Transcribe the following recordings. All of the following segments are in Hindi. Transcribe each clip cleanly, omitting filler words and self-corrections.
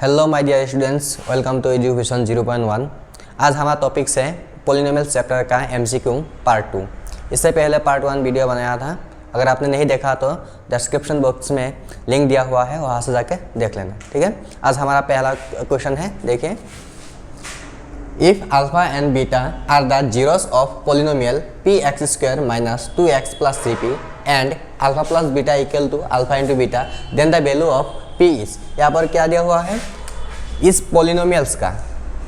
Hello my dear students, welcome to education 0.1। आज हमारा टॉपिक्स है पॉलिनोमियल्स चैप्टर का एमसीक्यू पार्ट 2। इससे पहले पार्ट 1 वीडियो बनाया था। अगर आपने नहीं देखा तो डिस्क्रिप्शन बॉक्स में लिंक दिया हुआ है, वहाँ से जाके देख लेना, ठीक है। आज हमारा पहला क्वेश्चन है, देखिए। If alpha and beta are the zeros of polynomial P X square minus 2x plus 3p and alpha plus beta equal to alpha into beta, then the value of p is. यहाँ पर क्या दिया हुआ है, इस पॉलिनोमियल्स का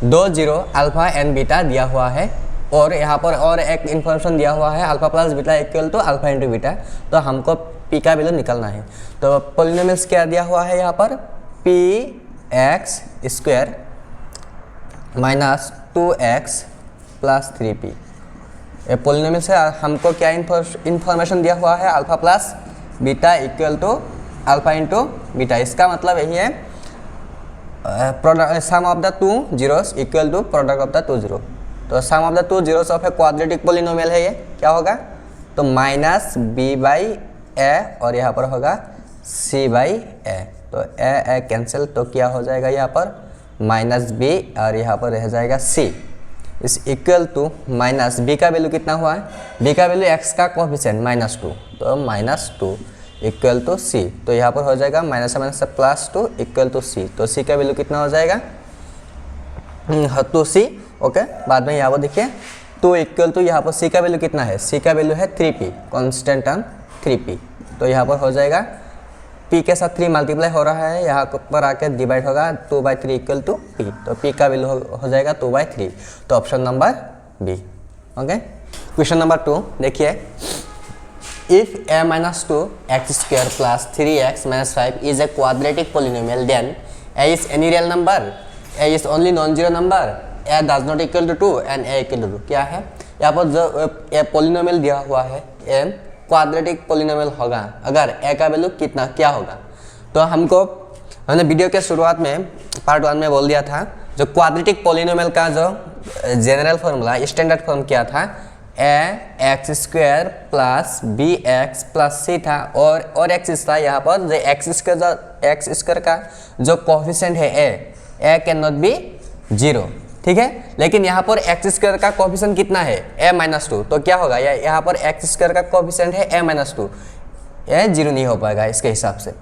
दो जीरो अल्फा एंड बीटा दिया हुआ है और यहाँ पर और एक इन्फॉर्मेशन दिया हुआ है alpha plus beta equal to alpha into beta. तो हमको p का वैल्यू निकालना है। तो पॉलिनोमियल्स क्या दिया हुआ है यहाँ पर, p x square minus 2x plus 3p। Polynomial से हमको क्या इन्फॉर्मेशन दिया हुआ है, alpha plus beta equal to alpha into beta. इसका मतलब यही है sum of the two zeros equal to product of the two zero. तो sum of the two zeros of a quadratic polynomial है, ये क्या होगा, तो माइनस बी बाई ए और यहाँ पर होगा सी बाई ए। तो ए कैंसिल, तो क्या हो जाएगा यहाँ पर माइनस बी और यहाँ पर रह जाएगा सी इस इक्वल टू माइनस बी का वैल्यू कितना हुआ है, बी का वैल्यू एक्स का कोफिशिएंट -2, तो -2 इक्वल टू सी। तो यहाँ पर हो जाएगा माइनस से प्लस 2 इक्वल टू सी। तो सी का वैल्यू कितना हो जाएगा, 2c। ओके, बाद में यहाँ पर देखिए 2 इक्वल टू यहाँ पर सी का वैल्यू कितना है, सी का वैल्यू है 3p, कॉन्स्टेंट टर्म 3p। तो यहाँ पर हो जाएगा p के साथ 3 मल्टीप्लाई हो रहा है, यहाँ पर आके डिवाइड होगा 2/3 इक्वल टू p। तो p का वैल्यू हो जाएगा 2/3। तो option number B. Okay, question number 2 देखिए। If a minus 2 x square plus 3x minus 5 is a quadratic polynomial, then a is any real number, a is only non-zero number, a does not equal to 2 and a equal to 2। क्या है यहाँ पर, जो पॉलिनोमियल दिया हुआ है a क्वाड्रेटिक पॉलिनोमियल होगा अगर a का वैल्यू कितना क्या होगा। तो हमने वीडियो के शुरुआत में पार्ट 1 में बोल दिया था, जो क्वाड्रेटिक पॉलिनोमियल का जो जनरल फॉर्मूला स्टैंडर्ड फॉर्म क्या था, A X square plus B X plus C था और एक्स था यहाँ पर, जो एक्स स्क्वायर का जो कोफिशिएंट है ए कैन नॉट बी 0, ठीक है। लेकिन यहाँ पर एक्स स्क्वायर का कोफिशिएंट कितना है, a-2। तो क्या होगा, यहाँ पर एक्स स्क्वायर का कोफिशिएंट है a-2, ये 0 नहीं हो पाएगा। इसके हिसाब से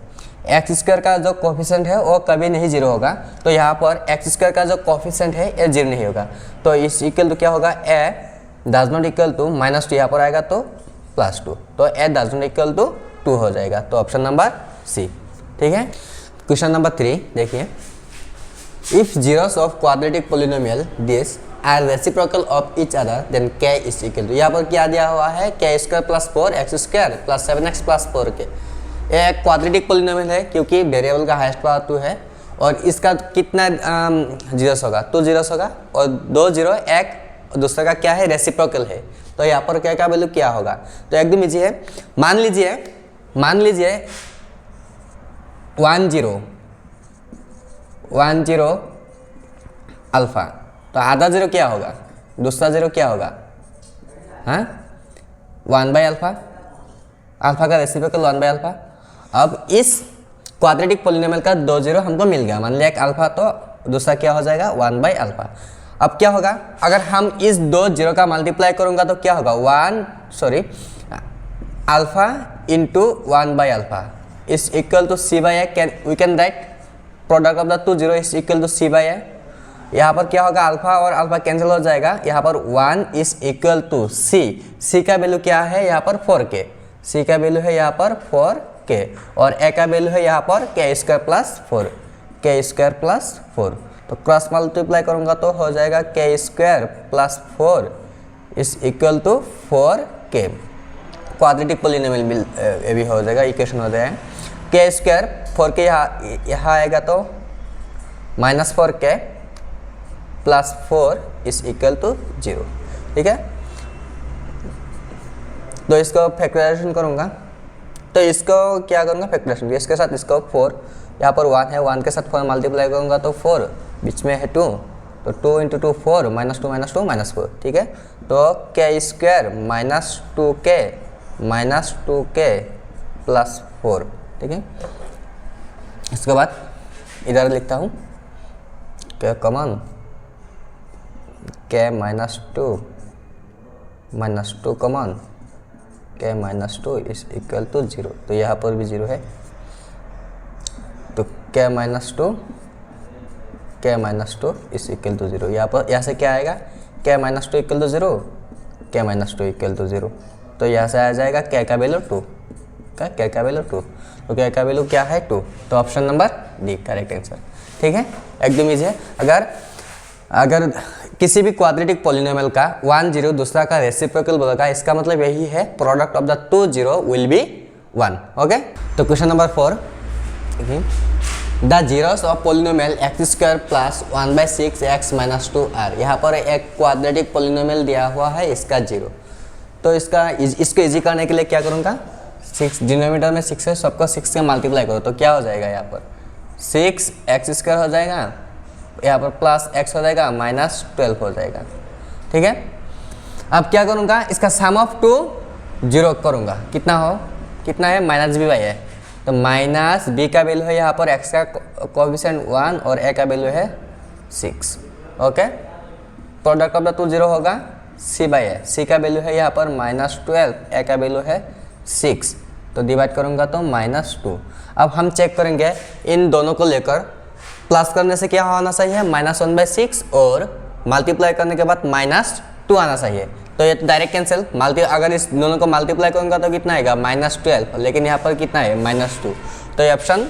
एक्स स्क्वायर का जो कोफिशिएंट है वो कभी नहीं 0 होगा। तो यहाँ पर एक्स स्क्वायर का जो कोफिशिएंट है ये 0 नहीं होगा। तो इस इक्वल टू क्या होगा, a does not equal to -2, यहाँ पर आएगा तो +2। तो a does not equal to 2 हो जाएगा। तो ऑप्शन नंबर सी, ठीक है। क्वेश्चन नंबर 3 देखिए। If zeros of quadratic polynomial this are reciprocal of each other, then k is equal to. यहाँ पर क्या दिया हुआ है, k square plus 4x square plus 7x plus 4k। ये एक क्वाड्रेटिक पॉलिनोमियल है क्योंकि वेरिएबल का हाईएस्ट पावर 2 है और इसका कितना जीरोस होगा, 2 जीरोस होगा और 2 जीरो एक दूसरा का क्या है, रेसिप्रोकल है। तो यहाँ पर क्या का वैल्यू क्या होगा, तो एकदम इजी है। मान लीजिए 1 0 अल्फा, तो आधा जीरो क्या होगा, दूसरा जीरो क्या होगा, हाँ 1/अल्फा, अल्फा का रेसिप्रोकल 1/अल्फा। अब इस क्वाड्रेटिक पॉलिनोमियल का 2 जीरो हमको मिल गया, मान लिया एक अल्फा, तो दूसरा क्या हो जाएगा 1/अल्फा। अब क्या होगा, अगर हम इस 2 जीरो का मल्टीप्लाई करूंगा तो क्या होगा, अल्फा इंटू 1/अल्फा is equal to c by A. We can write product of the 2 zero is equal to c by A. यहाँ पर क्या होगा, अल्फा और अल्फा कैंसिल हो जाएगा, यहाँ पर 1 इज इक्वल टू c का वैल्यू क्या है यहाँ पर 4k, c का वैल्यू है यहाँ पर 4k और a का वैल्यू है यहाँ पर k स्क्वायर प्लस 4। तो क्रॉस मल्टीप्लाई करूंगा तो हो जाएगा k square plus 4 is equal to 4k। Quadratic polynomial ये भी हो जाएगा, इक्वेशन हो जाएगा k स्क्वायर 4k यहाँ आएगा तो -4k plus 4 is equal to 0, ठीक है। तो इसको फैक्टराइजेशन करूंगा, तो इसको क्या करूंगा, फैक्टराइजेशन, इसके साथ इसको 4, यहाँ पर 1 है, 1 के साथ 4 मल्टीप्लाई करूंगा तो 4, बीच में है 2, तो 2 इंटू 2 4, -2 -4, ठीक है। तो k स्क्वायर -2k प्लस 4, ठीक है। इसके बाद इधर लिखता हूँ क्या common, k minus two common, k minus two is equal to 0, तो यहाँ पर भी 0 है, तो k minus two is equal to 0। यहाँ से क्या आएगा, k minus two equal to 0, k minus two equal to 0, तो यहाँ से आ जाएगा k का वैल्यू 2, k का वैल्यू 2, तो k का वैल्यू क्या है 2, तो option number D correct answer. ठीक है, एकदम इजी है। अगर किसी भी क्वाड्रेटिक पॉलिनोमियल का 1 0 दूसरा का रेसिप्रोकल बोलेगा, इसका मतलब यही है product of the 2 0 will be 1। Okay, तो question number 4, the zeros of polynomial x square plus 1/6 x minus 2 r। यहाँ पर एक क्वाड्रेटिक पॉलिनोमियल दिया हुआ है, इसका 0, तो इसको इजी करने के लिए क्या करूँगा, 6 डिनोमिनेटर में 6 है, सबको 6 से मल्टीप्लाई करो, तो क्या हो जाएगा, यहाँ पर 6x स्क्वायर हो जाएगा, यहाँ पर प्लस x हो जाएगा, माइनस 12 हो जाएगा। ठीक है, अब क्या करूँगा, इसका सम ऑफ 2 0 करूँगा, कितना है माइनस b बाई है, तो माइनस b का वैल्यू है यहाँ पर x का कोएफिशिएंट 1 और a का वैल्यू है 6। ओके, प्रोडक्ट ऑफ द 2 0 होगा c बाई है, c का वैल्यू है यहाँ पर माइनस 12, a का वैल्यू है 6, तो डिवाइड करूँगा तो माइनस 2। अब हम चेक करेंगे इन दोनों को लेकर, प्लस करने से क्या होना चाहिए, -1/6, और मल्टीप्लाई करने के बाद -2 आना चाहिए, तो ये डायरेक्ट कैंसिल। अगर इस दोनों को मल्टीप्लाई करूँगा तो कितना आएगा, -12, लेकिन यहाँ पर कितना है -2, तो ये ऑप्शन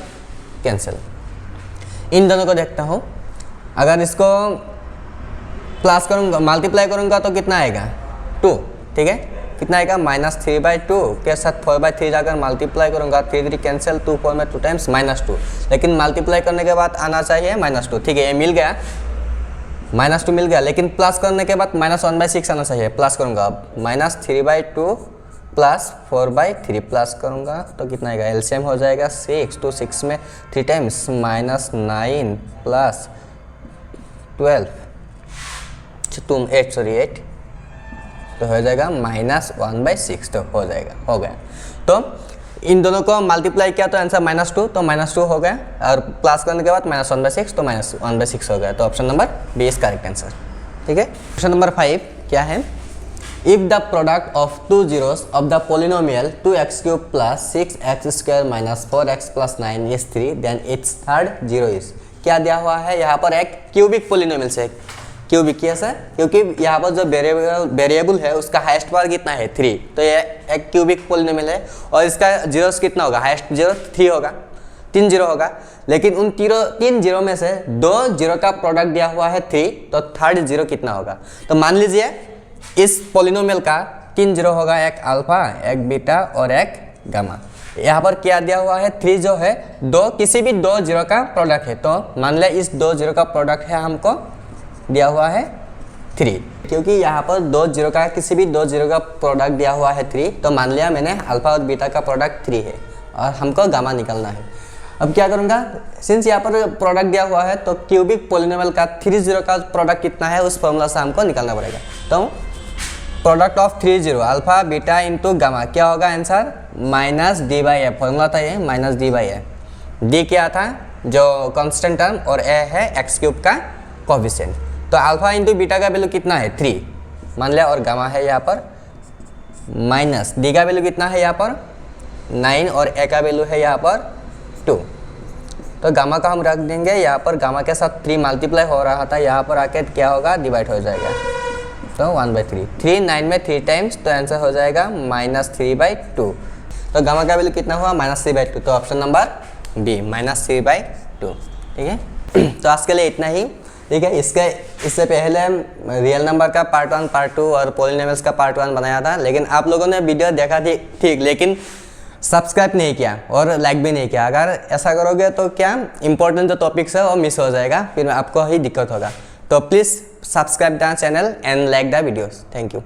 कैंसिल। इन दोनों को देखता हूँ, अगर इसको प्लस करूँगा मल्टीप्लाई करूँगा तो कितना आएगा 2। ठीक है, कितना आएगा -3/2 के साथ 4/3 जाकर मल्टीप्लाई करूँगा, 3 3 कैंसिल, 2 4 में 2 टाइम्स -2, लेकिन मल्टीप्लाई करने के बाद आना चाहिए -2। ठीक है, ये मिल गया, -2 मिल गया, लेकिन प्लस करने के बाद -1/6 आना चाहिए। प्लस करूँगा अब -3/2 प्लस 4/3 प्लस करूँगा तो कितना आएगा, एलसीएम हो जाएगा 6, तो 6 में 3 टाइम्स -9 प्लस 12 8, तो हो जाएगा -1/6, तो हो गया। तो इन दोनों को मल्टीप्लाई किया तो आंसर -2, तो -2 हो गया, और प्लस करने के बाद -1/6, तो -1/6 हो गया, तो option number B is correct answer. ठीक है, क्वेश्चन नंबर 5 क्या है, if the product of 2 zeros of the polynomial 2x³ plus 6x² minus 4x plus 9 is 3, then its third zero is. क्या दिया हुआ है, यहाँ पर एक क्यूबिक पोलिनोमियल से, क्यूबिक कैसे, क्योंकि यहाँ पर जो वेरिएबल है उसका हाईएस्ट पावर कितना है 3, तो ये एक क्यूबिक पोलिनोमियल है, और इसका जीरोस कितना होगा, हाईएस्ट जीरो 3 होगा, 3 0 होगा, लेकिन उन 3 0 में से 2 0 का प्रोडक्ट दिया हुआ है 3, तो थर्ड जीरो कितना होगा। तो मान लीजिए इस पोलिनोमियल का 3 0 होगा, एक अल्फा, एक बीटा और एक गामा। यहाँ पर क्या दिया हुआ है, 3 जो है किसी भी 2 0 का प्रोडक्ट है, तो मान लिया इस 2 0 का प्रोडक्ट है, हमको दिया हुआ है 3, क्योंकि यहाँ पर 2 0 का किसी भी 2 0 का प्रोडक्ट दिया हुआ है 3, तो मान लिया मैंने अल्फा और बीटा का प्रोडक्ट 3 है, और हमको गामा निकालना है। अब क्या करूँगा, सिंस यहाँ पर प्रोडक्ट दिया हुआ है, तो क्यूबिक पोलिनोमियल का 3 0 का प्रोडक्ट कितना है, उस फॉर्मूला से हमको निकालना पड़ेगा। तो product of 3 0 alpha beta into gamma क्या होगा आंसर, -d/a, फॉर्मूला था ये -d/a। d क्या था, जो कांस्टेंट टर्म, और a है x³ का कोएफिशिएंट, तो अल्फा इंटू बीटा का वैल्यू कितना है 3 मान लिया, और गामा है यहाँ पर माइनस, डी का वैल्यू कितना है यहाँ पर 9, और ए का वैल्यू है यहाँ पर 2, तो गामा का हम रख देंगे यहाँ पर, गामा के साथ 3 मल्टीप्लाई हो रहा था, यहाँ पर आके क्या होगा, डिवाइड हो जाएगा, तो 1/3, 3 9 में 3 टाइम्स, तो आंसर हो जाएगा -3/2, तो गामा का वैल्यू कितना हुआ -3/2, तो ऑप्शन नंबर डी -3/2। ठीक है, तो आज के लिए इतना ही। ठीक है, इससे पहले रियल नंबर का पार्ट 1 पार्ट 2 और पोलिनोमियल्स का पार्ट 1 बनाया था, लेकिन आप लोगों ने वीडियो देखा थी ठीक, लेकिन सब्सक्राइब नहीं किया और लाइक भी नहीं किया। अगर ऐसा करोगे तो क्या इंपॉर्टेंट जो टॉपिक्स है वो मिस हो जाएगा, फिर आपको ही दिक्कत होगा। तो please subscribe the channel and like the videos. Thank you.